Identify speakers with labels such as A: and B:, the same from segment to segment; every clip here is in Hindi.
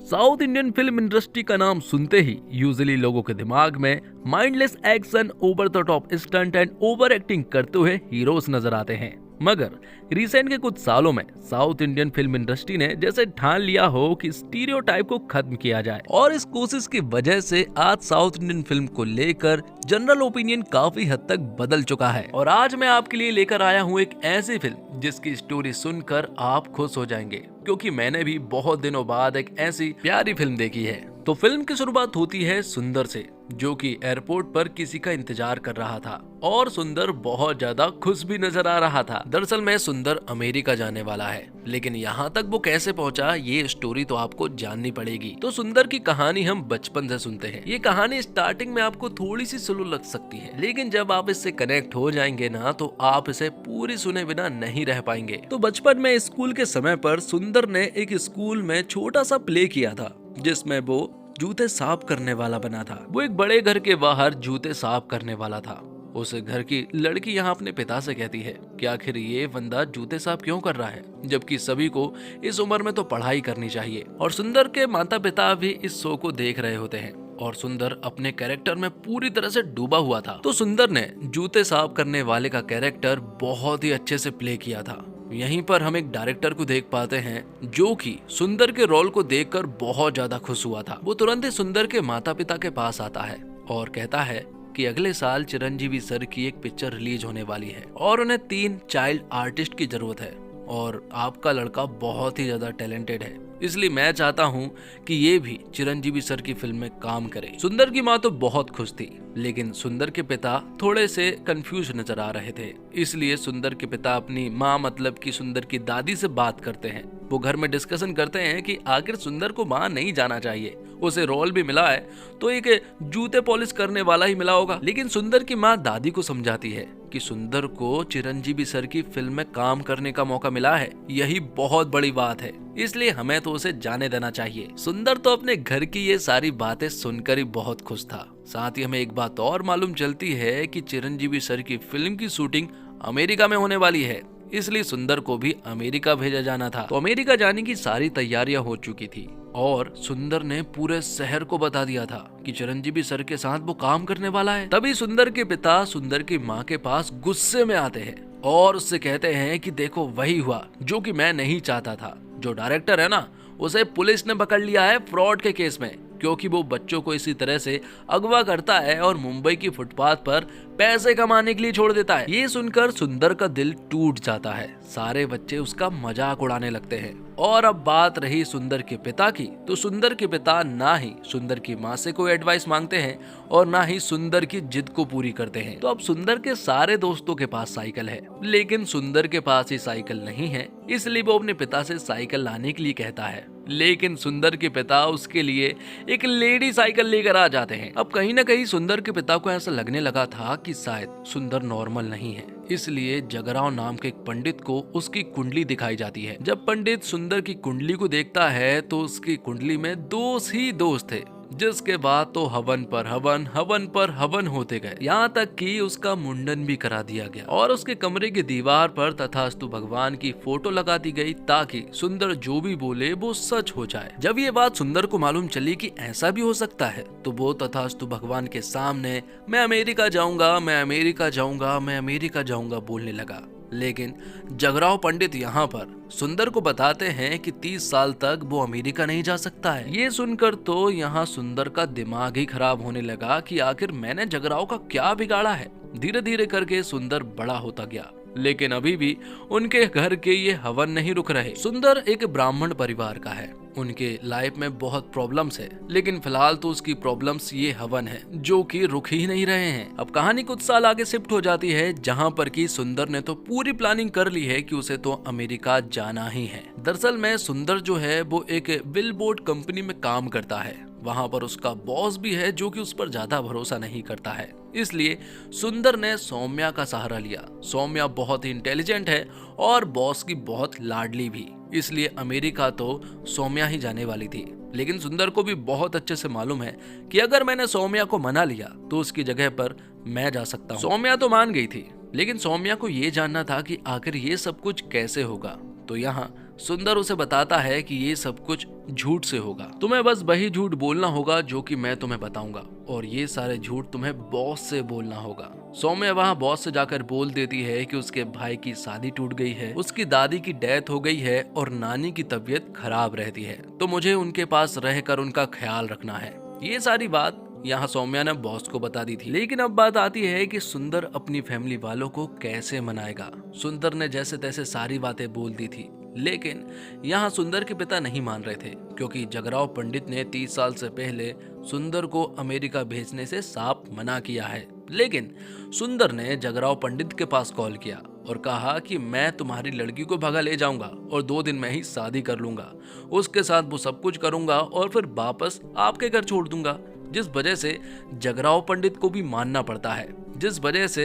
A: साउथ इंडियन फिल्म इंडस्ट्री का नाम सुनते ही यूजुअली लोगों के दिमाग में mindless action, over the top stunt and over acting करते हुए हीरोज नजर आते हैं। मगर रिसेंट के कुछ सालों में साउथ इंडियन फिल्म इंडस्ट्री ने जैसे ठान लिया हो कि स्टीरियोटाइप को खत्म किया जाए, और इस कोशिश की वजह से आज साउथ इंडियन फिल्म को लेकर जनरल ओपिनियन काफी हद तक बदल चुका है। और आज मैं आपके लिए लेकर आया हूँ एक ऐसी फिल्म जिसकी स्टोरी सुनकर आप खुश हो जाएंगे, क्योंकि मैंने भी बहुत दिनों बाद एक ऐसी प्यारी फिल्म देखी है। तो फिल्म की शुरुआत होती है सुंदर से, जो कि एयरपोर्ट पर किसी का इंतजार कर रहा था, और सुंदर बहुत ज्यादा खुश भी नजर आ रहा था। दरअसल में सुंदर अमेरिका जाने वाला है, लेकिन यहाँ तक वो कैसे पहुँचा ये स्टोरी तो आपको जाननी पड़ेगी। तो सुंदर की कहानी हम बचपन से सुनते हैं। ये कहानी स्टार्टिंग में आपको थोड़ी सी स्लो लग सकती है, लेकिन जब आप इससे कनेक्ट हो जाएंगे ना, तो आप इसे पूरी सुने बिना नहीं रह पाएंगे। तो बचपन में स्कूल के समय पर सुंदर ने एक स्कूल में छोटा सा प्ले किया था, जिसमें वो जूते साफ करने वाला बना था। वो एक बड़े घर के बाहर जूते साफ करने वाला था। उस घर की लड़की यहाँ अपने पिता से कहती है कि आखिर ये बंदा जूते साफ क्यों कर रहा है, जबकि सभी को इस उम्र में तो पढ़ाई करनी चाहिए। और सुंदर के माता पिता भी इस शो को देख रहे होते हैं, और सुंदर अपने कैरेक्टर में पूरी तरह से डूबा हुआ था। तो सुंदर ने जूते साफ करने वाले का कैरेक्टर बहुत ही अच्छे से प्ले किया था। यहीं पर हम एक डायरेक्टर को देख पाते हैं जो कि सुंदर के रोल को देखकर बहुत ज्यादा खुश हुआ था। वो तुरंत ही सुंदर के माता पिता के पास आता है और कहता है कि अगले साल चिरंजीवी सर की एक पिक्चर रिलीज होने वाली है और उन्हें 3 चाइल्ड आर्टिस्ट की जरूरत है, और आपका लड़का बहुत ही ज्यादा टैलेंटेड है, इसलिए मैं चाहता हूँ कि ये भी चिरंजीवी सर की फिल्म में काम करे। सुंदर की माँ तो बहुत खुश थी, लेकिन सुंदर के पिता थोड़े से कंफ्यूज नजर आ रहे थे। इसलिए सुंदर के पिता अपनी माँ मतलब कि सुंदर की दादी से बात करते हैं। वो घर में डिस्कशन करते हैं कि आखिर सुंदर को वहाँ नहीं जाना चाहिए, उसे रोल भी मिला है तो एक जूते पॉलिश करने वाला ही मिला होगा। लेकिन सुंदर की माँ दादी को समझाती है कि सुंदर को चिरंजीवी सर की फिल्म में काम करने का मौका मिला है, यही बहुत बड़ी बात है, इसलिए हमें तो उसे जाने देना चाहिए। सुंदर तो अपने घर की ये सारी बातें सुनकर ही बहुत खुश था। साथ ही हमें एक बात और मालूम चलती है कि चिरंजीवी सर की फिल्म की शूटिंग अमेरिका में होने वाली है, इसलिए सुंदर को भी अमेरिका भेजा जाना था। तो अमेरिका जाने की सारी तैयारियां हो चुकी थी, और सुंदर ने पूरे शहर को बता दिया था कि चिरंजीवी सर के साथ वो काम करने वाला है। तभी सुंदर के पिता सुंदर की माँ के पास गुस्से में आते हैं और उससे कहते हैं कि देखो वही हुआ जो कि मैं नहीं चाहता था। जो डायरेक्टर है ना, उसे पुलिस ने पकड़ लिया है फ्रॉड के केस में, क्योंकि वो बच्चों को इसी तरह से अगवा करता है और मुंबई की फुटपाथ पर पैसे कमाने के लिए छोड़ देता है। ये सुनकर सुंदर का दिल टूट जाता है। सारे बच्चे उसका मजाक उड़ाने लगते हैं। और अब बात रही सुंदर के पिता की, तो सुंदर के पिता ना ही सुंदर की माँ से कोई एडवाइस मांगते हैं और ना ही सुंदर की जिद को पूरी करते हैं। तो अब सुंदर के सारे दोस्तों के पास साइकिल है, लेकिन सुंदर के पास ही साइकिल नहीं है, इसलिए वो अपने पिता से साइकिल लाने के लिए कहता है। लेकिन सुंदर के पिता उसके लिए एक लेडी साइकिल लेकर आ जाते हैं। अब कहीं ना कहीं सुंदर के पिता को ऐसा लगने लगा था कि शायद सुंदर नॉर्मल नहीं है, इसलिए जगराव नाम के एक पंडित को उसकी कुंडली दिखाई जाती है। जब पंडित सुंदर की कुंडली को देखता है तो उसकी कुंडली में दोष ही दोष थे, जिसके बाद तो हवन पर हवन, हवन पर हवन होते गए, यहाँ तक कि उसका मुंडन भी करा दिया गया और उसके कमरे की दीवार पर तथास्तु भगवान की फोटो लगा दी गई, ताकि सुंदर जो भी बोले वो सच हो जाए। जब ये बात सुंदर को मालूम चली कि ऐसा भी हो सकता है, तो वो तथास्तु भगवान के सामने मैं अमेरिका जाऊंगा, मैं अमेरिका जाऊंगा, मैं अमेरिका जाऊंगा बोलने लगा। लेकिन जगराव पंडित यहाँ पर सुंदर को बताते हैं कि 30 साल तक वो अमेरिका नहीं जा सकता है। ये सुनकर तो यहाँ सुंदर का दिमाग ही खराब होने लगा कि आखिर मैंने जगराव का क्या बिगाड़ा है। धीरे धीरे करके सुंदर बड़ा होता गया, लेकिन अभी भी उनके घर के ये हवन नहीं रुक रहे। सुंदर एक ब्राह्मण परिवार का है, उनके लाइफ में बहुत प्रॉब्लम्स है, लेकिन फिलहाल तो उसकी प्रॉब्लम्स ये हवन है जो कि रुक ही नहीं रहे हैं। अब कहानी कुछ साल आगे शिफ्ट हो जाती है, जहां पर कि सुंदर ने तो पूरी प्लानिंग कर ली है कि उसे तो अमेरिका जाना ही है। दरअसल में सुंदर जो है वो एक बिलबोर्ड कंपनी में काम करता है। वहां पर उसका बॉस भी है जो कि उस पर ज्यादा भरोसा नहीं करता है, इसलिए सुंदर ने सौम्या का सहारा लिया। सौम्या बहुत ही इंटेलिजेंट है और बॉस की बहुत लाडली भी, इसलिए अमेरिका तो सौम्या ही जाने वाली थी। लेकिन सुंदर को भी बहुत अच्छे से मालूम है कि अगर मैंने सौम्या को मना लिया तो उसकी जगह पर मैं जा सकता हूँ। सौम्या तो मान गई थी, लेकिन सौम्या को ये जानना था कि आखिर ये सब कुछ कैसे होगा। तो यहाँ सुंदर उसे बताता है कि ये सब कुछ झूठ से होगा, तुम्हें बस वही झूठ बोलना होगा जो कि मैं तुम्हें बताऊंगा, और ये सारे झूठ तुम्हें बॉस से बोलना होगा। सौम्या वहाँ बॉस से जाकर बोल देती है कि उसके भाई की शादी टूट गई है, उसकी दादी की डेथ हो गई है और नानी की तबीयत खराब रहती है, तो मुझे उनके पास रहकर उनका ख्याल रखना है। ये सारी बात यहाँ सौम्या ने बॉस को बता दी थी। लेकिन अब बात आती है कि सुंदर अपनी फैमिली वालों को कैसे मनाएगा। सुंदर ने जैसे तैसे सारी बातें बोल दी थी, लेकिन यहाँ सुंदर के पिता नहीं मान रहे थे, क्योंकि जगराव पंडित ने 30 साल से पहले सुंदर को अमेरिका भेजने से साफ मना किया है। लेकिन सुंदर ने जगराव पंडित के पास कॉल किया और कहा कि मैं तुम्हारी लड़की को भगा ले जाऊंगा और 2 दिन में ही शादी कर लूंगा, उसके साथ वो सब कुछ करूंगा और फिर वापस आपके घर छोड़ दूंगा। जिस वजह से जगराव पंडित को भी मानना पड़ता है, जिस वजह से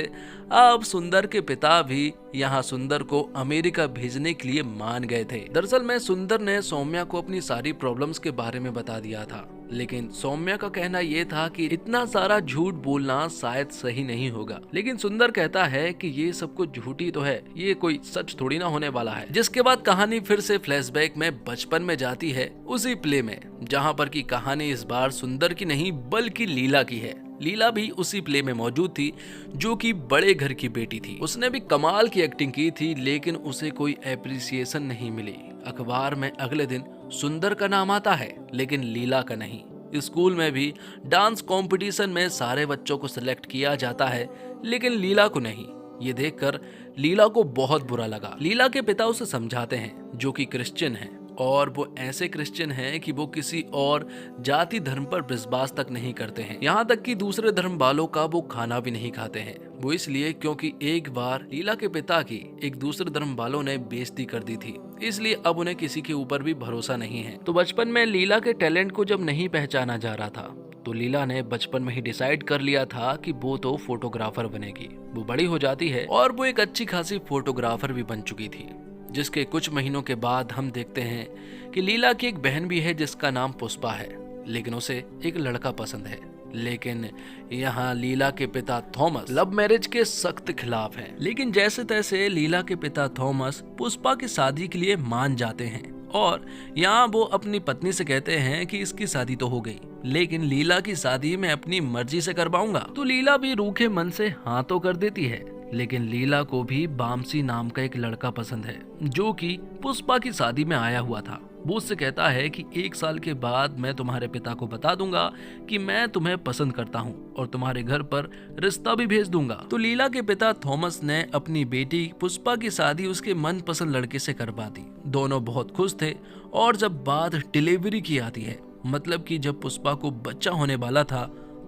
A: अब सुंदर के पिता भी यहाँ सुंदर को अमेरिका भेजने के लिए मान गए थे। दरअसल में सुंदर ने सौम्या को अपनी सारी प्रॉब्लम्स के बारे में बता दिया था, लेकिन सौम्या का कहना यह था कि इतना सारा झूठ बोलना शायद सही नहीं होगा। लेकिन सुंदर कहता है कि ये सब कुछ झूठी तो है, ये कोई सच थोड़ी ना होने वाला है। जिसके बाद कहानी फिर से फ्लैशबैक में बचपन में जाती है, उसी प्ले में, जहाँ पर की कहानी इस बार सुंदर की नहीं बल्कि लीला की है। लीला भी उसी प्ले में मौजूद थी, जो कि बड़े घर की बेटी थी। उसने भी कमाल की एक्टिंग की थी, लेकिन उसे कोई एप्रिसिएशन नहीं मिली। अखबार में अगले दिन सुंदर का नाम आता है, लेकिन लीला का नहीं। स्कूल में भी डांस कंपटीशन में सारे बच्चों को सिलेक्ट किया जाता है, लेकिन लीला को नहीं। ये देखकर लीला को बहुत बुरा लगा। लीला के पिता उसे समझाते हैं, जो कि क्रिश्चियन हैं, और वो ऐसे क्रिश्चियन हैं कि वो किसी और जाति धर्म पर विश्वास तक नहीं करते हैं। यहाँ तक कि दूसरे धर्म वालों का वो खाना भी नहीं खाते हैं। वो इसलिए क्योंकि एक बार लीला के पिता की एक दूसरे धर्म वालों ने बेइज्जती कर दी थी, इसलिए अब उन्हें किसी के ऊपर भी भरोसा नहीं है। तो बचपन में लीला के टैलेंट को जब नहीं पहचाना जा रहा था, तो लीला ने बचपन में ही डिसाइड कर लिया था कि वो तो फोटोग्राफर बनेगी। वो बड़ी हो जाती है और वो एक अच्छी खासी फोटोग्राफर भी बन चुकी थी। जिसके कुछ महीनों के बाद हम देखते हैं कि लीला की एक बहन भी है जिसका नाम पुष्पा है, लेकिन उसे एक लड़का पसंद है। लेकिन यहाँ लीला के पिता थॉमस लव मैरिज के सख्त खिलाफ हैं। लेकिन जैसे तैसे लीला के पिता थॉमस पुष्पा की शादी के लिए मान जाते हैं, और यहाँ वो अपनी पत्नी से कहते हैं कि इसकी शादी तो हो गई, लेकिन लीला की शादी मैं अपनी मर्जी से करवाऊंगा। तो लीला भी रूखे मन से हाँ तो कर देती है। लेकिन लीला को भी बामसी नाम का एक लड़का पसंद है, जो कि पुष्पा की शादी में आया हुआ था। वो उससे कहता है कि 1 साल के बाद मैं तुम्हारे पिता को बता दूंगा कि मैं तुम्हें पसंद करता हूँ और तुम्हारे घर पर रिश्ता भी भेज दूंगा। तो लीला के पिता थॉमस ने अपनी बेटी पुष्पा की शादी उसके मनपसंद लड़के से करवा दी। दोनों बहुत खुश थे, और जब बात डिलीवरी की आती है, मतलब कि जब पुष्पा को बच्चा होने वाला था,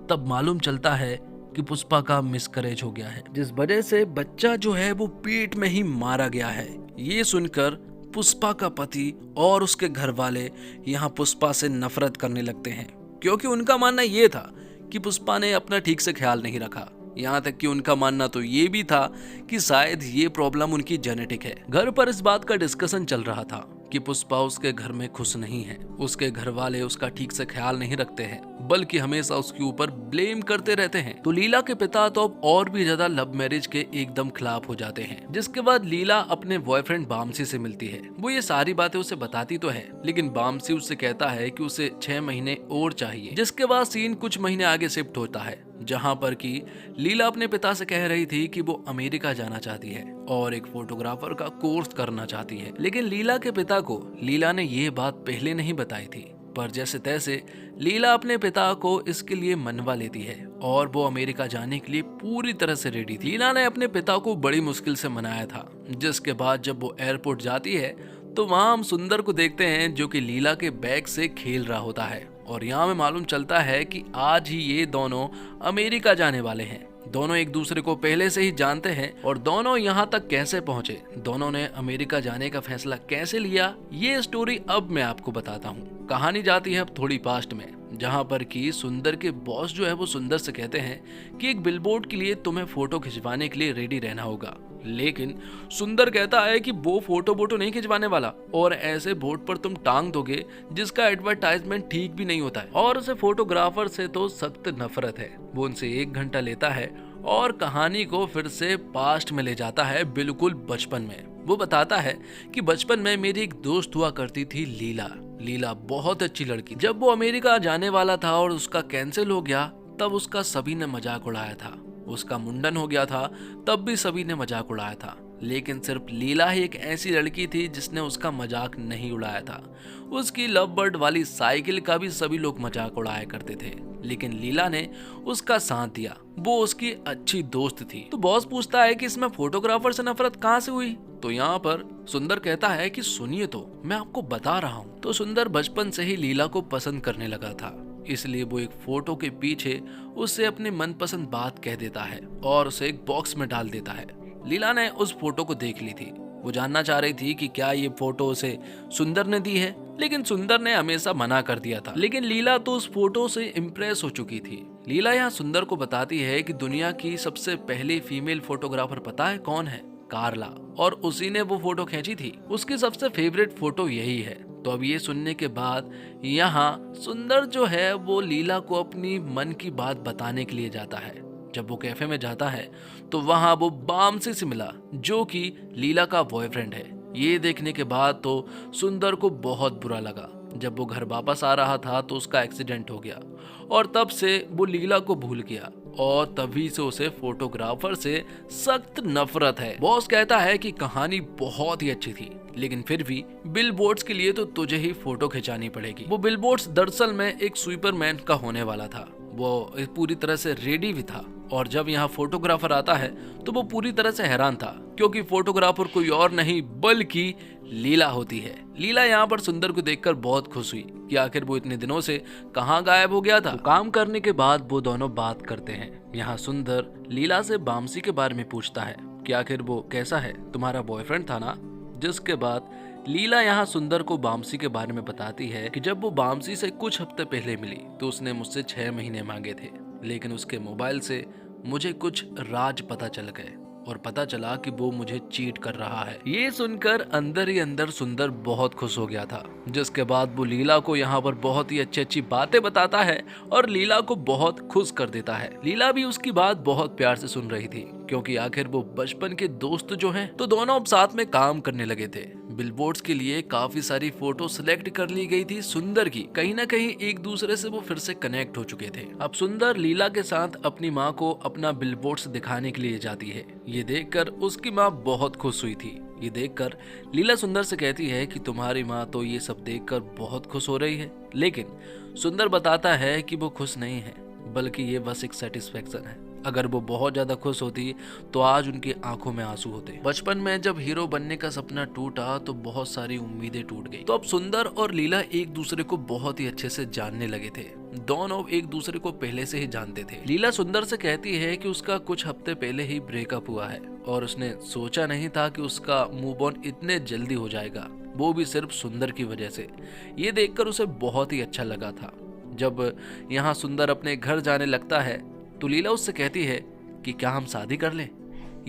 A: तब मालूम चलता है कि पुष्पा का मिसकैरेज हो गया है, जिस वजह से बच्चा जो है वो पेट में ही मारा गया है। ये सुनकर पुष्पा का पति और उसके घर वाले यहाँ पुष्पा से नफरत करने लगते हैं, क्योंकि उनका मानना ये था कि पुष्पा ने अपना ठीक से ख्याल नहीं रखा। यहाँ तक कि उनका मानना तो ये भी था कि शायद ये प्रॉब्लम उनकी जेनेटिक है। घर पर इस बात का डिस्कशन चल रहा था कि पुष्पा उसके घर में खुश नहीं है। उसके घर वाले उसका ठीक से ख्याल नहीं रखते हैं, बल्कि हमेशा उसके ऊपर ब्लेम करते रहते हैं। तो लीला के पिता तो अब और भी ज्यादा लव मैरिज के एकदम खिलाफ हो जाते हैं। जिसके बाद लीला अपने बॉयफ्रेंड बामसी से मिलती है। वो ये सारी बातें उसे बताती तो है, लेकिन बामसी उससे कहता है कि उसे 6 महीने और चाहिए। जिसके बाद सीन कुछ महीने आगे शिफ्ट होता है, जहाँ पर कि लीला अपने पिता से कह रही थी कि वो अमेरिका जाना चाहती है और एक फोटोग्राफर का कोर्स करना चाहती है। लेकिन लीला के पिता को लीला ने ये बात पहले नहीं बताई थी, पर जैसे तैसे लीला अपने पिता को इसके लिए मनवा लेती है और वो अमेरिका जाने के लिए पूरी तरह से रेडी थी। लीला ने अपने पिता को बड़ी मुश्किल से मनाया था। जिसके बाद जब वो एयरपोर्ट जाती है, तो वहाँ हम सुंदर को देखते हैं, जो कि लीला के बैग से खेल रहा होता है, और यहाँ में मालूम चलता है कि आज ही ये दोनों अमेरिका जाने वाले हैं। दोनों एक दूसरे को पहले से ही जानते हैं, और दोनों यहाँ तक कैसे पहुँचे, दोनों ने अमेरिका जाने का फैसला कैसे लिया, ये स्टोरी अब मैं आपको बताता हूँ। कहानी जाती है अब थोड़ी पास्ट में, जहाँ पर कि सुंदर के बॉस जो है वो सुंदर से कहते हैं कि एक बिलबोर्ड के लिए तुम्हें फोटो खिंचवाने के लिए रेडी रहना होगा। लेकिन सुंदर कहता है कि वो फोटो नहीं खिंचवाने वाला, और ऐसे बोर्ड पर तुम टांग दोगे जिसका एडवर्टाइजमेंट ठीक भी नहीं होता है। और उसे फोटोग्राफर से तो सख्त नफरत है। वो उनसे 1 घंटा लेता है और कहानी को फिर से पास्ट में ले जाता है, बिल्कुल बचपन में। वो बताता है कि बचपन में मेरी एक दोस्त हुआ करती थी लीला। लीला बहुत अच्छी लड़की। जब वो अमेरिका जाने वाला था और उसका कैंसिल हो गया तब उसका सभी ने मजाक उड़ाया था। उसका मुंडन हो गया था तब भी सभी ने मजाक उड़ाया था, लेकिन सिर्फ लीला ही एक ऐसी लड़की थी जिसने उसका मजाक नहीं उड़ाया था। उसकी लव बर्ड वाली साइकिल का भी सभी लोग मजाक उड़ाया करते थे, लेकिन लीला ने उसका साथ दिया। वो उसकी अच्छी दोस्त थी। तो बॉस पूछता है कि इसमें फोटोग्राफर से नफरत कहाँ से हुई। तो यहाँ पर सुंदर कहता है कि सुनिए तो मैं आपको बता रहा हूँ। तो सुंदर बचपन से ही लीला को पसंद करने लगा था, इसलिए वो एक फोटो के पीछे उससे अपनी मनपसंद बात कह देता है और उसे एक बॉक्स में डाल देता है। लीला ने उस फोटो को देख ली थी। वो जानना चाह रही थी कि क्या ये फोटो उसे सुंदर ने दी है, लेकिन सुंदर ने हमेशा मना कर दिया था। लेकिन लीला तो उस फोटो से इम्प्रेस हो चुकी थी। लीला यहाँ सुंदर को बताती है कि दुनिया की सबसे पहली फीमेल फोटोग्राफर पता है कौन है? कार्ला, और उसी ने वो फोटो खींची थी। उसकी सबसे फेवरेट फोटो यही है। तो अब ये सुनने के बाद यहाँ सुंदर जो है वो लीला को अपनी मन की बात बताने के लिए जाता है। जब वो कैफे में जाता है तो वहां वो बामसी से मिला जो कि लीला का बॉयफ्रेंड है। ये देखने के बाद तो सुंदर को बहुत बुरा लगा। जब वो घर वापस आ रहा था तो उसका एक्सीडेंट हो गया और तब से वो लीला को भूल गया और तभी से उसे फोटोग्राफर से सख्त नफरत है। बॉस कहता है कि कहानी बहुत ही अच्छी थी, लेकिन फिर भी बिलबोर्ड्स के लिए तो तुझे ही फोटो खिंचानी पड़ेगी। वो बिलबोर्ड्स दरअसल में एक सुपरमैन का होने वाला था। वो पूरी तरह से रेडी भी था और जब यहाँ फोटोग्राफर आता है तो वो पूरी तरह से हैरान था, क्योंकि फोटोग्राफर कोई और नहीं बल्कि लीला होती है। लीला यहाँ पर सुंदर को देखकर बहुत खुश हुई कि आखिर वो इतने दिनों से कहाँ गायब हो गया था। तो काम करने के बाद वो दोनों बात करते हैं। यहाँ सुंदर लीला से बामसी के बारे में पूछता है कि आखिर वो कैसा है, तुम्हारा बॉयफ्रेंड था ना? जिसके बाद लीला यहाँ सुंदर को बामसी के बारे में बताती है कि जब वो बामसी से कुछ हफ्ते पहले मिली तो उसने मुझसे 6 महीने मांगे थे, लेकिन उसके मोबाइल से मुझे कुछ राज पता चल गए और पता चला कि वो मुझे चीट कर रहा है। ये सुनकर अंदर ही अंदर सुंदर बहुत खुश हो गया था। जिसके बाद वो लीला को यहाँ पर बहुत ही अच्छी अच्छी बातें बताता है और लीला को बहुत खुश कर देता है। लीला भी उसकी बात बहुत प्यार से सुन रही थी, क्योंकि आखिर वो बचपन के दोस्त जो हैं तो दोनों अब साथ में काम करने लगे थे। बिलबोर्ड्स के लिए काफी सारी फोटो सिलेक्ट कर ली गई थी सुंदर की। कहीं ना कहीं एक दूसरे से वो फिर से कनेक्ट हो चुके थे। अब सुंदर लीला के साथ अपनी माँ को अपना बिलबोर्ड्स दिखाने के लिए जाती है। ये देखकर उसकी माँ बहुत खुश हुई थी। ये देखकर लीला सुंदर से कहती है कि तुम्हारी माँ तो ये सब देखकर बहुत खुश हो रही है, लेकिन सुंदर बताता है कि वो खुश नहीं है, बल्कि ये बस एक सेटिस्फेक्शन है। अगर वो बहुत ज्यादा खुश होती तो आज उनकी आंखों में आंसू होते। बचपन में जब हीरो बनने का सपना टूटा तो बहुत सारी उम्मीदें टूट गई। तो अब सुंदर और लीला एक दूसरे को बहुत ही अच्छे से जानने लगे थे। दोनों एक दूसरे को पहले से ही जानते थे। लीला सुंदर से कहती है कि उसका कुछ हफ्ते पहले ही ब्रेकअप हुआ है और उसने सोचा नहीं था कि उसका मूव ऑन इतने जल्दी हो जाएगा, वो भी सिर्फ सुंदर की वजह से। ये देखकर उसे बहुत ही अच्छा लगा था। जब यहाँ सुंदर अपने घर जाने लगता है तो लीला उससे कहती है कि क्या हम शादी कर लें।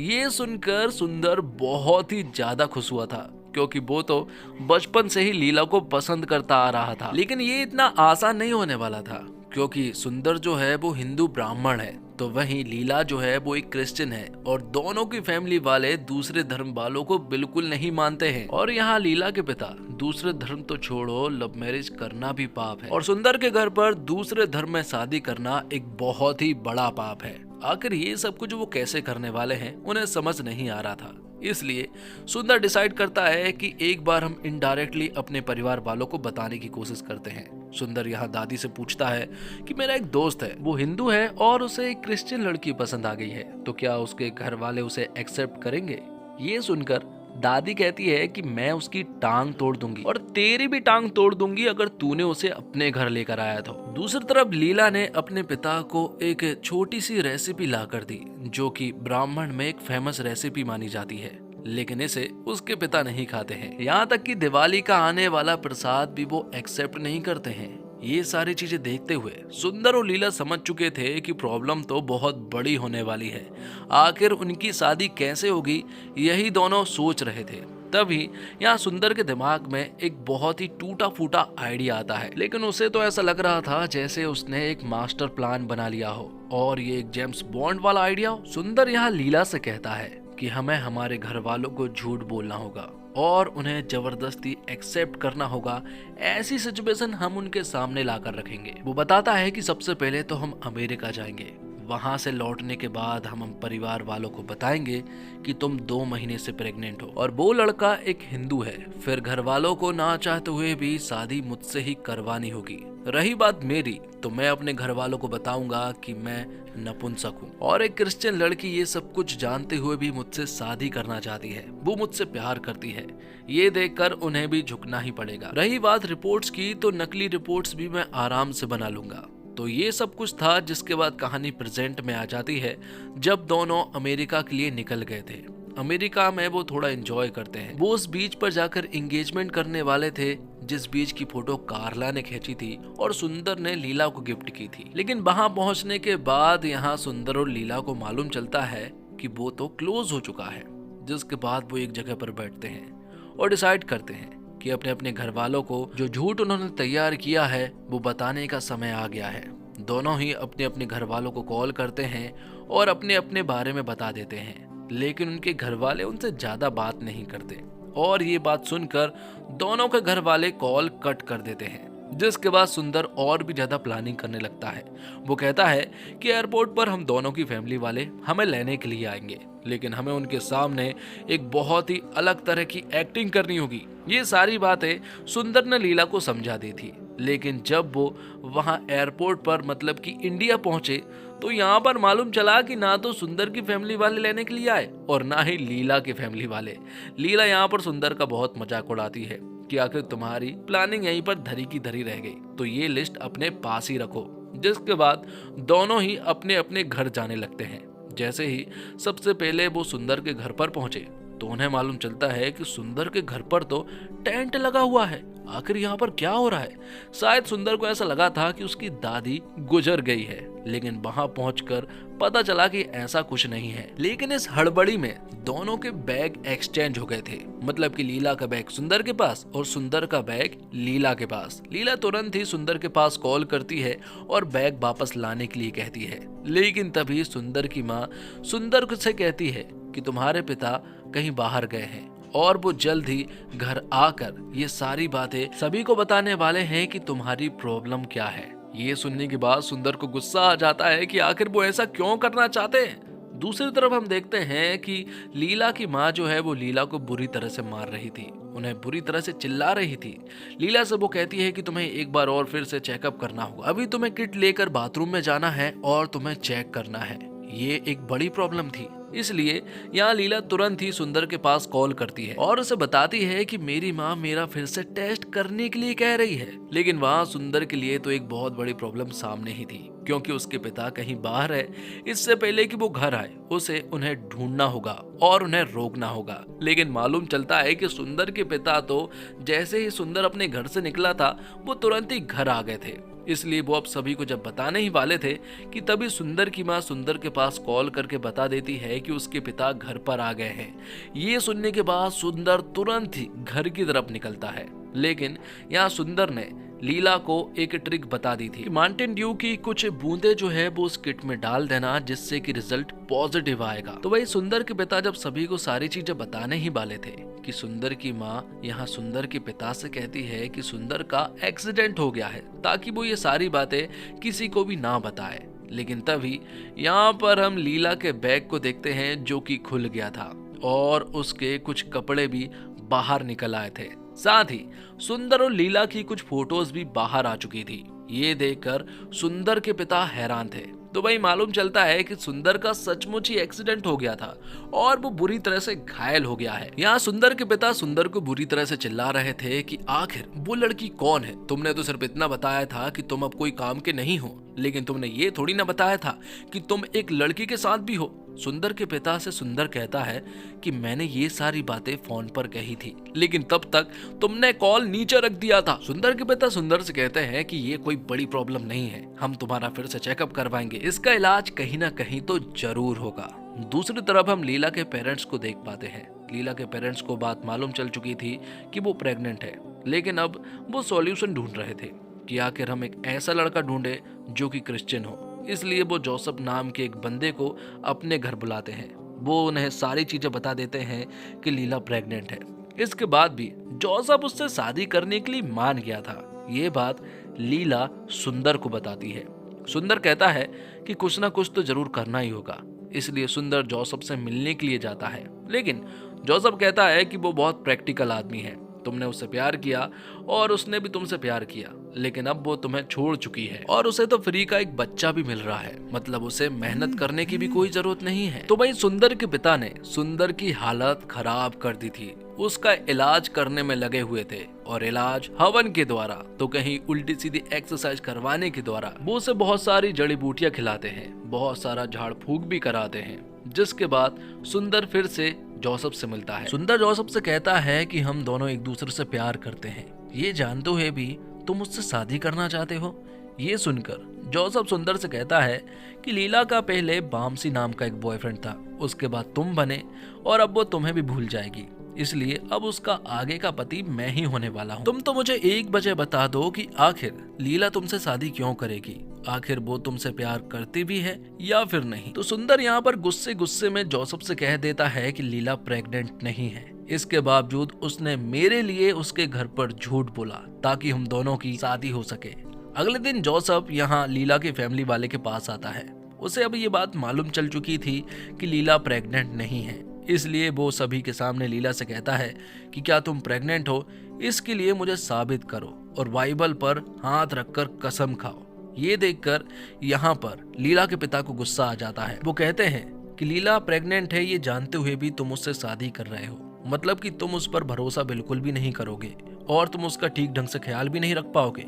A: ये सुनकर सुंदर बहुत ही ज्यादा खुश हुआ था, क्योंकि वो तो बचपन से ही लीला को पसंद करता आ रहा था। लेकिन ये इतना आसान नहीं होने वाला था, क्योंकि सुंदर जो है वो हिंदू ब्राह्मण है, तो वहीं लीला जो है वो एक क्रिश्चियन है और दोनों की फैमिली वाले दूसरे धर्म वालों को बिल्कुल नहीं मानते हैं। और यहाँ लीला के पिता दूसरे धर्म तो छोड़ो, लव मैरिज करना भी पाप है और सुंदर के घर पर दूसरे धर्म में शादी करना एक बहुत ही बड़ा पाप है। आखिर ये सब कुछ वो कैसे करने वाले हैं उन्हें समझ नहीं आ रहा था। इसलिए सुंदर डिसाइड करता है कि एक बार हम इनडायरेक्टली अपने परिवार वालों को बताने की कोशिश करते हैं। सुंदर यहाँ दादी से पूछता है कि मेरा एक दोस्त है, वो हिंदू है और उसे एक क्रिश्चियन लड़की पसंद आ गई है, तो क्या उसके घर वाले उसे एक्सेप्ट करेंगे? ये सुनकर दादी कहती है कि मैं उसकी टांग तोड़ दूंगी और तेरी भी टांग तोड़ दूंगी अगर तूने उसे अपने घर लेकर आया तो। दूसरी तरफ लीला ने अपने पिता को एक छोटी सी रेसिपी ला कर दी, जो कि ब्राह्मण में एक फेमस रेसिपी मानी जाती है, लेकिन इसे उसके पिता नहीं खाते हैं। यहाँ तक कि दिवाली का आने वाला प्रसाद भी वो एक्सेप्ट नहीं करते हैं। ये सारी चीजें देखते हुए सुंदर और लीला समझ चुके थे कि प्रॉब्लम तो बहुत बड़ी होने वाली है। आखिर उनकी शादी कैसे होगी, यही दोनों सोच रहे थे। तभी यहाँ सुंदर के दिमाग में एक बहुत ही टूटा फूटा आइडिया आता है, लेकिन उसे तो ऐसा लग रहा था जैसे उसने एक मास्टर प्लान बना लिया हो और ये एक जेम्स बॉन्ड वाला आइडिया हो। सुंदर यहाँ लीला से कहता है कि हमें हमारे घर वालों को झूठ बोलना होगा और उन्हें जबरदस्ती एक्सेप्ट करना होगा। ऐसी सिचुएशन हम उनके सामने लाकर रखेंगे। वो बताता है कि सबसे पहले तो हम अमेरिका जाएंगे, वहां से लौटने के बाद हम परिवार वालों को बताएंगे कि तुम 2 महीने से प्रेग्नेंट हो और वो लड़का एक हिंदू है। फिर घर वालों को ना चाहते हुए भी शादी मुझसे ही करवानी होगी। रही बात मेरी, तो मैं अपने घर वालों को बताऊंगा कि मैं नपुंसक हूँ और एक क्रिश्चियन लड़की ये सब कुछ जानते हुए भी मुझसे शादी करना चाहती है। वो मुझसे प्यार करती है। ये देखकर उन्हें भी झुकना ही पड़ेगा। रही बात रिपोर्ट्स की, तो नकली रिपोर्ट्स भी मैं आराम से बना लूंगा। तो ये सब कुछ था, जिसके बाद कहानी प्रेजेंट में आ जाती है जब दोनों अमेरिका के लिए निकल गए थे। अमेरिका में वो थोड़ा एंजॉय करते हैं। वो उस बीच पर जाकर एंगेजमेंट करने वाले थे जिस बीच की फोटो कार्ला ने खींची थी और सुंदर ने लीला को गिफ्ट की थी। लेकिन वहां पहुंचने के बाद यहाँ सुंदर और लीला को मालूम चलता है कि वो तो क्लोज हो चुका है। जिसके बाद वो एक जगह पर बैठते हैं और डिसाइड करते हैं कि अपने अपने घर वालों को जो झूठ उन्होंने तैयार किया है वो बताने का समय आ गया है। दोनों ही अपने अपने घर वालों को कॉल करते हैं और अपने अपने बारे में बता देते हैं। लेकिन उनके घर वाले उनसे ज्यादा बात नहीं करते और ये बात सुनकर दोनों के घर वाले कॉल कट कर देते हैं। जिसके बाद सुंदर और भी ज्यादा प्लानिंग करने लगता है। वो कहता है कि एयरपोर्ट पर हम दोनों की फैमिली वाले हमें लेने के लिए आएंगे, लेकिन हमें उनके सामने एक बहुत ही अलग तरह की एक्टिंग करनी होगी। ये सारी बातें सुंदर ने लीला को समझा दी थी। लेकिन जब वो वहां एयरपोर्ट पर मतलब कि इंडिया पहुंचे, तो यहाँ पर मालूम चला कि ना तो सुंदर की फैमिली वाले लेने के लिए आए और ना ही लीला की फैमिली वाले। लीला यहाँ पर सुंदर का बहुत मजाक उड़ाती है कि आखिर तुम्हारी प्लानिंग यहीं पर धरी की धरी रह गई, तो ये लिस्ट अपने पास ही रखो। जिसके बाद दोनों ही अपने अपने घर जाने लगते हैं। जैसे ही सबसे पहले वो सुंदर के घर पर पहुंचे, तो उन्हें मालूम चलता है कि सुंदर के घर पर तो टेंट लगा हुआ है। आखिर यहाँ पर क्या हो रहा है? शायद सुंदर को ऐसा लगा था कि उसकी दादी गुजर गई है, लेकिन वहां पहुंचकर पता चला कि ऐसा कुछ नहीं है। लेकिन इस हड़बड़ी में दोनों के बैग एक्सचेंज हो गए थे। मतलब कि लीला का बैग सुंदर के पास और सुंदर का बैग लीला के पास। लीला तुरंत ही सुंदर के पास कॉल करती है और बैग वापस लाने के लिए कहती है। लेकिन तभी सुंदर की माँ सुंदर से कहती है कि तुम्हारे पिता कहीं बाहर गए हैं और वो जल्द ही घर आकर ये सारी बातें सभी को बताने वाले हैं कि तुम्हारी प्रॉब्लम क्या है। ये सुनने के बाद सुंदर को गुस्सा आ जाता है कि आखिर वो ऐसा क्यों करना चाहते हैं। दूसरी तरफ हम देखते हैं कि लीला की माँ जो है वो लीला को बुरी तरह से मार रही थी, उन्हें बुरी तरह से चिल्ला रही थी। लीला से वो कहती है कि तुम्हें एक बार और फिर से चेकअप करना होगा। अभी तुम्हें किट लेकर बाथरूम में जाना है और तुम्हें चेक करना है। ये एक बड़ी प्रॉब्लम थी। इसलिए यहाँ लीला तुरंत ही सुंदर के पास कॉल करती है और उसे बताती है कि मेरी माँ मेरा फिर से टेस्ट करने के लिए कह रही है। लेकिन वहाँ सुंदर के लिए तो एक बहुत बड़ी प्रॉब्लम सामने ही थी, क्योंकि उसके पिता कहीं बाहर है। इससे पहले कि वो घर आए उसे उन्हें ढूंढना होगा और उन्हें रोकना होगा। लेकिन मालूम चलता है कि सुंदर के पिता तो जैसे ही सुंदर अपने घर से निकला था वो तुरंत ही घर आ गए थे। इसलिए वो अब सभी को जब बताने ही वाले थे कि तभी सुंदर की माँ सुंदर के पास कॉल करके बता देती है कि उसके पिता घर पर आ गए हैं। ये सुनने के बाद सुंदर तुरंत ही घर की तरफ निकलता है। लेकिन यहाँ सुंदर ने लीला को एक ट्रिक बता दी थी। माउंटेन ड्यू की कुछ बूंदे जो है वो उस किट में डाल देना, जिससे कि रिजल्ट पॉजिटिव आएगा। तो वही सुंदर के पिता जब सभी को सारी चीजें बताने ही वाले थे कि सुंदर की माँ यहाँ सुंदर के पिता से कहती है कि सुंदर का एक्सीडेंट हो गया है, ताकि वो ये सारी बातें किसी को भी ना बताए। लेकिन तभी यहाँ पर हम लीला के बैग को देखते हैं जो कि खुल गया था और उसके कुछ कपड़े भी बाहर निकल आए थे। साथ ही सुंदर और लीला की कुछ फोटोज भी बाहर आ चुकी थी। ये देखकर सुंदर के पिता हैरान थे। तो भाई मालूम चलता है कि सुंदर का सचमुच ही एक्सीडेंट हो गया था और वो बुरी तरह से घायल हो गया है। यहाँ सुंदर के पिता सुंदर को बुरी तरह से चिल्ला रहे थे कि आखिर वो लड़की कौन है। तुमने तो सिर्फ इतना बताया था कि तुम अब कोई काम के नहीं हो, लेकिन तुमने ये थोड़ी ना बताया था कि तुम एक लड़की के साथ भी हो। सुंदर के पिता से सुंदर कहता है कि मैंने ये सारी बातें फोन पर कही थी, लेकिन तब तक तुमने कॉल नीचे रख दिया था। सुंदर के पिता सुंदर से कहते हैं कि ये कोई बड़ी प्रॉब्लम नहीं है, हम तुम्हारा फिर से चेकअप करवाएंगे, इसका इलाज कहीं ना कहीं तो जरूर होगा। दूसरी तरफ हम लीला के पेरेंट्स को देख पाते हैं। लीला के पेरेंट्स को बात मालूम चल चुकी थी कि वो प्रेग्नेंट है, लेकिन अब वो सॉल्यूशन ढूंढ रहे थे कि आखिर हम एक ऐसा लड़का ढूंढे जो कि क्रिश्चियन हो। इसलिए वो जोसेफ नाम के एक बंदे को अपने घर बुलाते हैं। वो उन्हें सारी चीजें बता देते हैं कि लीला प्रेग्नेंट है। इसके बाद भी जोसेफ उससे शादी करने के लिए मान गया था। ये बात लीला सुंदर को बताती है। सुंदर कहता है कि कुछ ना कुछ तो जरूर करना ही होगा, इसलिए सुंदर जोसेफ से मिलने के लिए जाता है। लेकिन जोसेफ कहता है कि वो बहुत प्रैक्टिकल आदमी है, तुमने उससे प्यार किया और उसने भी तुमसे प्यार किया, लेकिन अब वो तुम्हें छोड़ चुकी है और उसे तो फ्री का एक बच्चा भी मिल रहा है, मतलब उसे मेहनत करने की भी कोई जरूरत नहीं है। तो भाई सुंदर के पिता ने सुंदर की हालत खराब कर दी थी, उसका इलाज करने में लगे हुए थे और इलाज हवन के द्वारा तो कहीं उल्टी सीधी एक्सरसाइज करवाने के द्वारा वो उसे बहुत सारी जड़ी बूटियां खिलाते हैं, बहुत सारा झाड़ फूक भी कराते हैं। जिसके बाद सुंदर फिर से जोसेफ से मिलता है। सुंदर जोसेफ से कहता है कि हम दोनों एक दूसरे से प्यार करते हैं, ये जानते हुए भी तुम मुझसे शादी करना चाहते हो। ये सुनकर जोसेफ सुंदर से कहता है कि लीला का पहले बामसी नाम का एक बॉयफ्रेंड था, उसके बाद तुम बने और अब वो तुम्हें भी भूल जाएगी, इसलिए अब उसका आगे का पति मैं ही होने वाला हूँ। तुम तो मुझे एक बजे बता दो कि आखिर लीला तुमसे शादी क्यों करेगी, आखिर वो तुमसे प्यार करती भी है या फिर नहीं। तो सुंदर यहाँ पर गुस्से गुस्से में जोसेफ से कह देता है कि लीला प्रेग्नेंट नहीं है, इसके बावजूद उसने मेरे लिए उसके घर पर झूठ बोला ताकि हम दोनों की शादी हो सके। अगले दिन जोसेफ यहाँ लीला के फैमिली वाले के पास आता है। उसे अब ये बात मालूम चल चुकी थी कि लीला प्रेग्नेंट नहीं है, इसलिए वो सभी के सामने लीला से कहता है कि क्या तुम प्रेग्नेंट हो, इसके लिए मुझे साबित करो और बाइबल पर हाथ रखकर कसम खाओ। ये देखकर यहाँ पर लीला के पिता को गुस्सा आ जाता है। वो कहते हैं कि लीला प्रेग्नेंट है ये जानते हुए भी तुम उससे शादी कर रहे हो, मतलब कि तुम उस पर भरोसा बिल्कुल भी नहीं करोगे और तुम उसका ठीक ढंग से ख्याल भी नहीं रख पाओगे,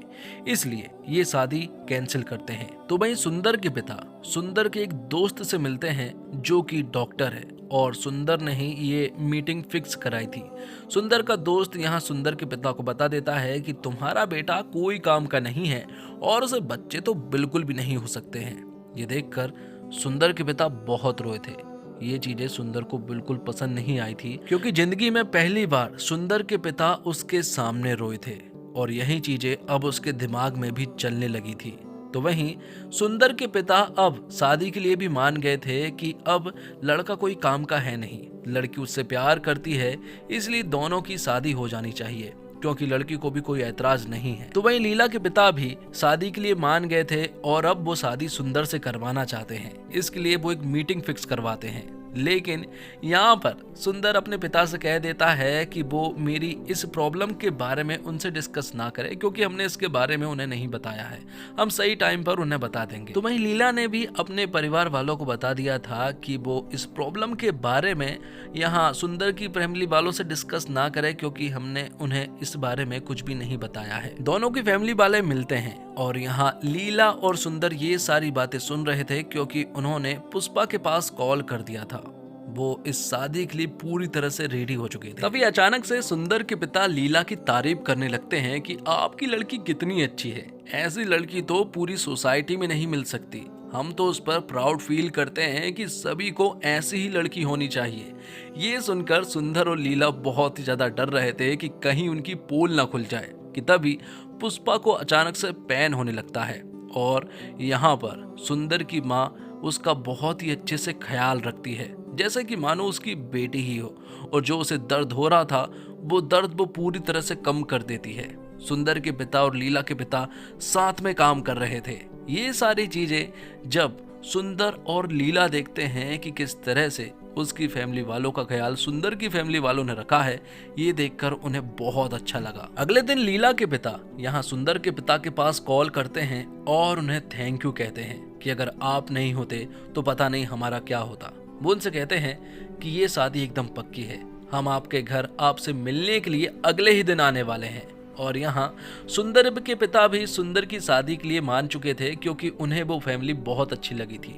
A: इसलिए ये शादी कैंसिल करते हैं। तो भाई सुंदर के पिता सुंदर के एक दोस्त से मिलते हैं जो कि डॉक्टर है और सुंदर ने ही ये मीटिंग फिक्स कराई थी। सुंदर का दोस्त यहाँ सुंदर के पिता को बता देता है कि तुम्हारा बेटा कोई काम का नहीं है और उसे बच्चे तो बिल्कुल भी नहीं हो सकते हैं। ये देखकर सुंदर के पिता बहुत रोए थे। ये चीजें सुंदर को बिल्कुल पसंद नहीं आई थी, क्योंकि जिंदगी में पहली बार सुंदर के पिता उसके सामने रोए थे और यही चीजें अब उसके दिमाग में भी चलने लगी थी। तो वहीं सुंदर के पिता अब शादी के लिए भी मान गए थे कि अब लड़का कोई काम का है नहीं, लड़की उससे प्यार करती है, इसलिए दोनों की शादी हो जानी चाहिए क्योंकि लड़की को भी कोई ऐतराज नहीं है। तो वहीं लीला के पिता भी शादी के लिए मान गए थे और अब वो शादी सुंदर से करवाना चाहते हैं, इसके लिए वो एक मीटिंग फिक्स करवाते हैं। लेकिन यहाँ पर सुंदर अपने पिता से कह देता है कि वो मेरी इस प्रॉब्लम के बारे में उनसे डिस्कस ना करे क्योंकि हमने इसके बारे में उन्हें नहीं बताया है, हम सही टाइम पर उन्हें बता देंगे। तो वहीं लीला ने भी अपने परिवार वालों को बता दिया था कि वो इस प्रॉब्लम के बारे में यहाँ सुंदर की फैमिली वालों से डिस्कस ना करे क्योंकि हमने उन्हें इस बारे में कुछ भी नहीं बताया है। दोनों की फैमिली वाले मिलते हैं और यहाँ लीला और सुंदर ये सारी बातें सुन रहे थे क्योंकि उन्होंने पुष्पा के पास कॉल कर दिया था। वो इस शादी के लिए पूरी तरह से रेडी हो चुके थे। तभी अचानक से सुंदर के पिता लीला की तारीफ करने लगते हैं कि आपकी लड़की कितनी अच्छी है, ऐसी लड़की तो पूरी सोसाइटी में नहीं मिल सकती, हम तो उस पर प्राउड फील करते हैं कि सभी को ऐसी ही लड़की होनी चाहिए। ये सुनकर सुंदर और लीला बहुत ही ज्यादा डर रहे थे कि कहीं उनकी पोल ना खुल जाए कि तभी पुष्पा को अचानक से पेन होने लगता है और यहाँ पर सुंदर की माँ उसका बहुत ही अच्छे से ख्याल रखती है जैसे कि मानो उसकी बेटी ही हो, और जो उसे दर्द हो रहा था वो दर्द वो पूरी तरह से कम कर देती है। सुंदर के पिता और लीला के पिता साथ में काम कर रहे थे। ये सारी चीजें जब सुंदर और लीला देखते हैं कि किस तरह से उसकी फैमिली वालों का ख्याल सुंदर की फैमिली वालों ने रखा है, ये देखकर उन्हें बहुत अच्छा लगा। अगले दिन लीला के पिता यहाँ सुंदर के पिता के पास कॉल करते हैं और उन्हें थैंक यू कहते हैं कि अगर आप नहीं होते तो पता नहीं हमारा क्या होता। वो उनसे कहते हैं कि ये शादी एकदम पक्की है, हम आपके घर आपसे मिलने के लिए अगले ही दिन आने वाले हैं। और यहाँ सुंदर के पिता भी सुंदर की शादी के लिए मान चुके थे क्योंकि उन्हें वो फैमिली बहुत अच्छी लगी थी।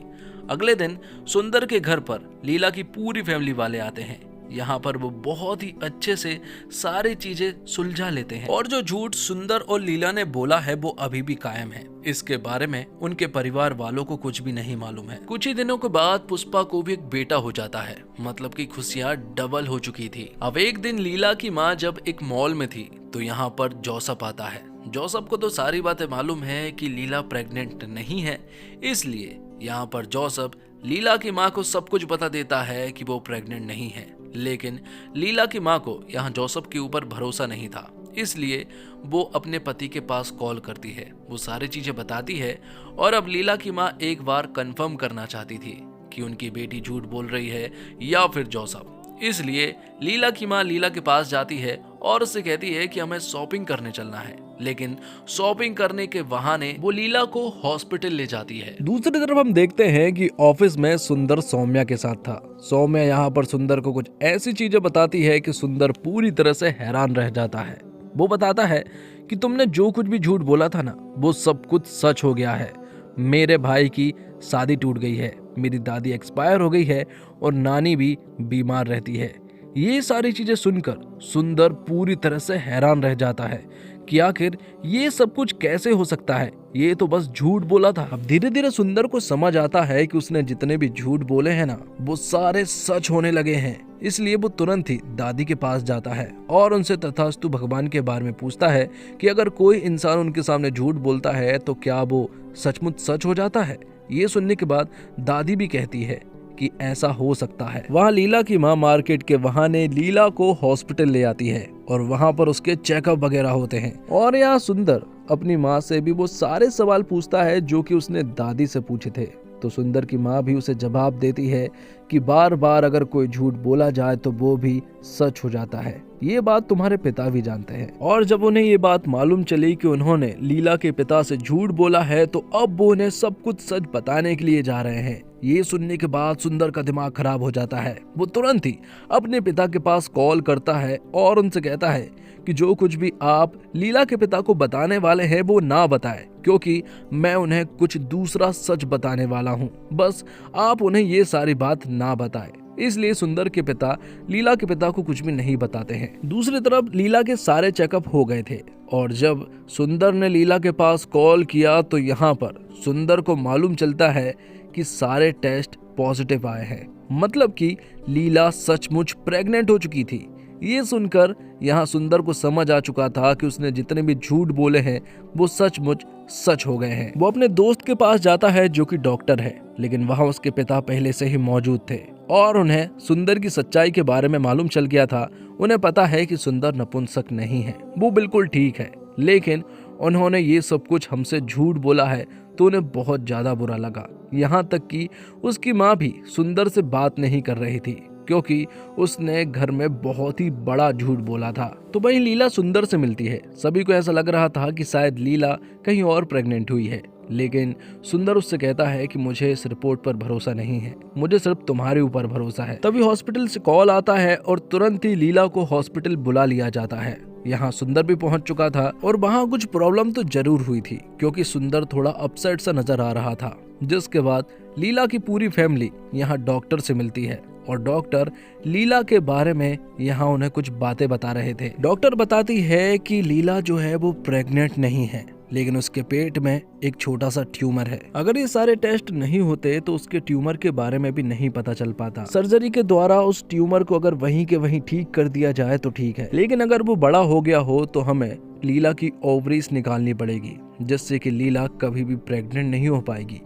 A: अगले दिन सुंदर के घर पर लीला की पूरी फैमिली वाले आते हैं। यहाँ पर वो बहुत ही अच्छे से सारी चीजें सुलझा लेते हैं और जो झूठ सुंदर और लीला ने बोला है वो अभी भी कायम है। इसके बारे में उनके परिवार वालों को कुछ भी नहीं मालूम है। कुछ ही दिनों के बाद पुष्पा को भी एक बेटा हो जाता है, मतलब कि खुशियाँ डबल हो चुकी थी। अब एक दिन लीला की माँ जब एक मॉल में थी तो यहाँ पर जोसेफ आता है। जोसेफ को तो सारी बातें मालूम है कि लीला प्रेग्नेंट नहीं है, इसलिए यहाँ पर जोसेफ लीला की माँ को सब कुछ बता देता है कि वो प्रेग्नेंट नहीं है, लेकिन लीला की माँ को यहाँ जोसेफ के ऊपर भरोसा नहीं था, इसलिए वो अपने पति के पास कॉल करती है, वो सारी चीजें बताती है। और अब लीला की माँ एक बार कंफर्म करना चाहती थी कि उनकी बेटी झूठ बोल रही है या फिर जोसेफ। इसलिए लीला की माँ लीला के पास जाती है और उससे कहती है कि हमें शॉपिंग करने चलना है, लेकिन शॉपिंग करने के बहाने वो लीला को हॉस्पिटल ले जाती है।
B: दूसरी तरफ हम देखते हैं कि ऑफिस में सुंदर सौम्या के साथ था। सौम्या यहाँ पर सुंदर को कुछ ऐसी चीजें बताती है कि सुंदर पूरी तरह से हैरान रह जाता है। वो बताता है कि तुमने जो कुछ भी झूठ बोला था ना, वो सब कुछ सच हो गया है। मेरे भाई की शादी टूट गई है, मेरी दादी एक्सपायर हो गई है और नानी भी बीमार रहती है। ये सारी चीजें सुनकर सुंदर पूरी तरह से हैरान रह जाता है कि आखिर ये सब कुछ कैसे हो सकता है, ये तो बस झूठ बोला था। अब धीरे धीरे सुंदर को समझ आता है कि उसने जितने भी झूठ बोले हैं ना, वो सारे सच होने लगे हैं। इसलिए वो तुरंत ही दादी के पास जाता है और उनसे तथास्तु भगवान के बारे में पूछता है कि अगर कोई इंसान उनके सामने झूठ बोलता है तो क्या वो सचमुच सच हो जाता है। ये सुनने के बाद दादी भी कहती है कि ऐसा हो सकता है। वहाँ लीला की माँ मार्केट के बहाने लीला को हॉस्पिटल ले आती है और वहाँ पर उसके चेकअप वगैरह होते हैं। और यहाँ सुंदर अपनी माँ से भी वो सारे सवाल पूछता है जो कि उसने दादी से पूछे थे। तो सुंदर की माँ भी उसे जवाब देती है कि बार बार अगर कोई झूठ बोला जाए तो वो भी सच हो जाता है। ये बात तुम्हारे पिता भी जानते हैं। और जब उन्हें ये बात मालूम चली कि उन्होंने लीला के पिता से झूठ बोला है तो अब वो उन्हें सब कुछ सच बताने के लिए जा रहे हैं। ये सुनने के बाद सुंदर का दिमाग खराब हो जाता है। वो तुरंत ही अपने पिता के पास कॉल करता है और उनसे कहता है कि जो कुछ भी आप लीला के पिता को बताने वाले हैं वो ना बताएं, क्योंकि मैं उन्हें कुछ दूसरा सच बताने वाला हूँ। बस आप उन्हें ये सारी बात ना बताएं। इसलिए सुंदर के पिता लीला के पिता को कुछ भी नहीं बताते हैं। दूसरी तरफ लीला के सारे चेकअप हो गए थे और जब सुंदर ने लीला के पास कॉल किया तो यहाँ पर सुंदर को मालूम चलता है कि सारे टेस्ट पॉजिटिव आए हैं, मतलब कि लीला सचमुच प्रेग्नेंट हो चुकी थी। ये सुनकर यहाँ सुंदर को समझ आ चुका था कि उसने जितने भी झूठ बोले हैं वो सचमुच सच हो गए हैं। वो अपने दोस्त के पास जाता है जो कि डॉक्टर है, लेकिन वहाँ उसके पिता पहले से ही मौजूद थे और उन्हें सुंदर की सच्चाई के बारे में मालूम चल गया था। उन्हें पता है कि सुंदर नपुंसक नहीं है, वो बिल्कुल ठीक है, लेकिन उन्होंने ये सब कुछ हमसे झूठ बोला है तो उन्हें बहुत ज्यादा बुरा लगा। यहाँ तक कि उसकी माँ भी सुंदर से बात नहीं कर रही थी क्योंकि उसने घर में बहुत ही बड़ा झूठ बोला था। तो वही लीला सुंदर से मिलती है। सभी को ऐसा लग रहा था कि शायद लीला कहीं और प्रेग्नेंट हुई है, लेकिन सुंदर उससे कहता है कि मुझे इस रिपोर्ट पर भरोसा नहीं है, मुझे सिर्फ तुम्हारे ऊपर भरोसा है। तभी हॉस्पिटल से कॉल आता है और तुरंत ही लीला को हॉस्पिटल बुला लिया जाता है। यहाँ सुंदर भी पहुंच चुका था और वहाँ कुछ प्रॉब्लम तो जरूर हुई थी क्योंकि सुंदर थोड़ा अपसेट सा नजर आ रहा था। जिसके बाद लीला की पूरी फैमिली यहाँ डॉक्टर से मिलती है और डॉक्टर लीला के बारे में यहाँ उन्हें कुछ बातें बता रहे थे। डॉक्टर बताती है कि लीला जो है वो प्रेग्नेंट नहीं है, लेकिन उसके पेट में एक छोटा सा ट्यूमर है। अगर ये सारे टेस्ट नहीं होते तो उसके ट्यूमर के बारे में भी नहीं पता चल पाता। सर्जरी के द्वारा उस ट्यूमर को अगर वहीं के वहीं ठीक कर दिया जाए तो ठीक है, लेकिन अगर वो बड़ा हो गया हो तो हमें लीला की ओवरीज निकालनी पड़ेगी, जिससे कि लीला कभी भी प्रेग्नेंट नहीं हो पाएगी।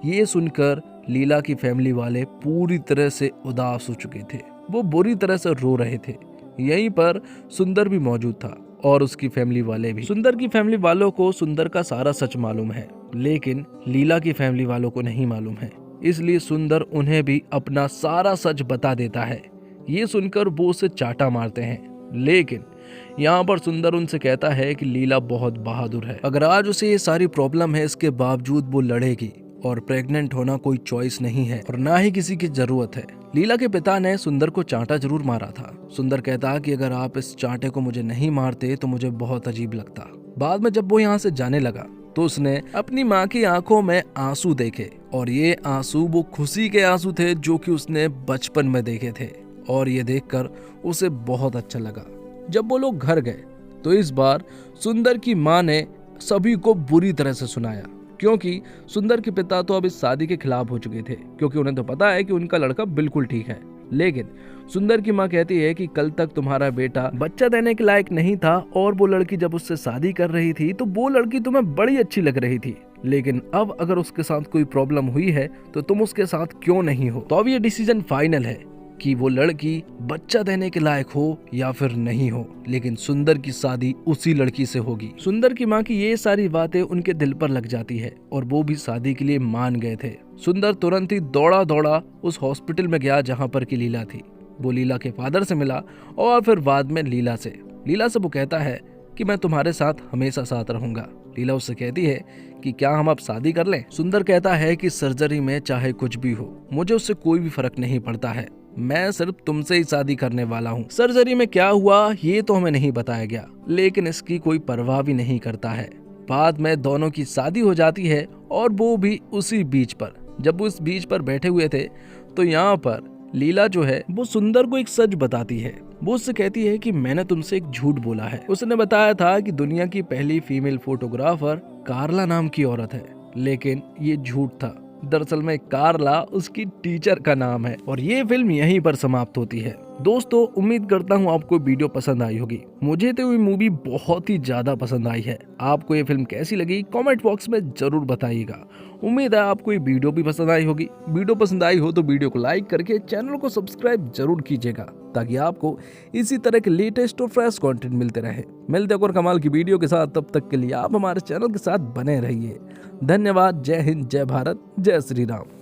B: ये सुनकर लीला की फैमिली वाले पूरी तरह से उदास हो चुके थे, वो बुरी तरह से रो रहे थे। यहीं पर सुंदर भी मौजूद था और उसकी फैमिली वाले भी। सुंदर की फैमिली वालों को सुंदर का सारा सच मालूम है, लेकिन लीला की फैमिली वालों को नहीं मालूम है। इसलिए सुंदर उन्हें भी अपना सारा सच बता देता है। ये सुनकर वो उसे चाटा मारते हैं, लेकिन यहाँ पर सुंदर उनसे कहता है कि लीला बहुत बहादुर है। अगर आज उसे ये सारी प्रॉब्लम है, इसके बावजूद वो लड़ेगी और प्रेग्नेंट होना कोई चॉइस नहीं है और ना ही किसी की जरूरत है। लीला के पिता ने सुंदर को चांटा जरूर मारा था। सुंदर कहता कि अगर आप इस चांटे को मुझे नहीं मारते तो मुझे बहुत अजीब लगता। बाद में जब वो यहाँ से जाने लगा तो उसने अपनी माँ की आंखों में आंसू देखे और ये आंसू वो खुशी के आंसू थे जो कि उसने बचपन में देखे थे और ये देखकर उसे बहुत अच्छा लगा। जब वो लोग घर गए तो इस बार सुंदर की माँ ने सभी को बुरी तरह से सुनाया, क्योंकि सुंदर के पिता तो अब इस शादी के खिलाफ हो चुके थे, क्योंकि उन्हें तो पता है कि उनका लड़का बिल्कुल ठीक है। लेकिन सुंदर की माँ कहती है कि कल तक तुम्हारा बेटा बच्चा देने के लायक नहीं था और वो लड़की जब उससे शादी कर रही थी तो वो लड़की तुम्हें बड़ी अच्छी लग रही थी, लेकिन अब अगर उसके साथ कोई प्रॉब्लम हुई है तो तुम उसके साथ क्यों नहीं हो। तो अब ये डिसीजन फाइनल है कि वो लड़की बच्चा देने के लायक हो या फिर नहीं हो, लेकिन सुंदर की शादी उसी लड़की से होगी। सुंदर की माँ की ये सारी बातें उनके दिल पर लग जाती है और वो भी शादी के लिए मान गए थे। सुंदर तुरंत ही दौड़ा दौड़ा उस हॉस्पिटल में गया जहाँ पर की लीला थी। वो लीला के फादर से मिला और फिर बाद में लीला से वो कहता है कि मैं तुम्हारे साथ हमेशा साथ रहूंगा। लीला उससे कहती है कि क्या हम अब शादी कर लें। सुंदर कहता है कि सर्जरी में चाहे कुछ भी हो, मुझे उससे कोई भी फर्क नहीं पड़ता है, मैं सिर्फ तुमसे ही शादी करने वाला हूँ। सर्जरी में क्या हुआ ये तो हमें नहीं बताया गया, लेकिन इसकी कोई परवाह भी नहीं करता है। बाद में दोनों की शादी हो जाती है और वो भी उसी बीच पर। जब वो इस बीच पर बैठे हुए थे तो यहाँ पर लीला जो है वो सुंदर को एक सच बताती है। वो उससे कहती है कि मैंने तुमसे एक झूठ बोला है। उसने बताया था कि दुनिया की पहली फीमेल फोटोग्राफर कार्ला नाम की औरत है, लेकिन ये झूठ था। दरअसल में कार्ला उसकी टीचर का नाम है। और ये फिल्म यहीं पर समाप्त होती है। दोस्तों, उम्मीद करता हूँ आपको वीडियो पसंद आई होगी। मुझे तो ये मूवी बहुत ही ज्यादा पसंद आई है। आपको ये फिल्म कैसी लगी कमेंट बॉक्स में जरूर बताइएगा। उम्मीद है आपको ये वीडियो भी पसंद आई होगी। वीडियो पसंद आई हो तो वीडियो को लाइक करके चैनल को सब्सक्राइब जरूर कीजिएगा, ताकि आपको इसी तरह के लेटेस्ट और फ्रेश कंटेंट मिलते रहे। मिलते हैं और कमाल की वीडियो के साथ, तब तक के लिए आप हमारे चैनल के साथ बने रहिए। धन्यवाद। जय हिंद, जय भारत, जय श्री राम।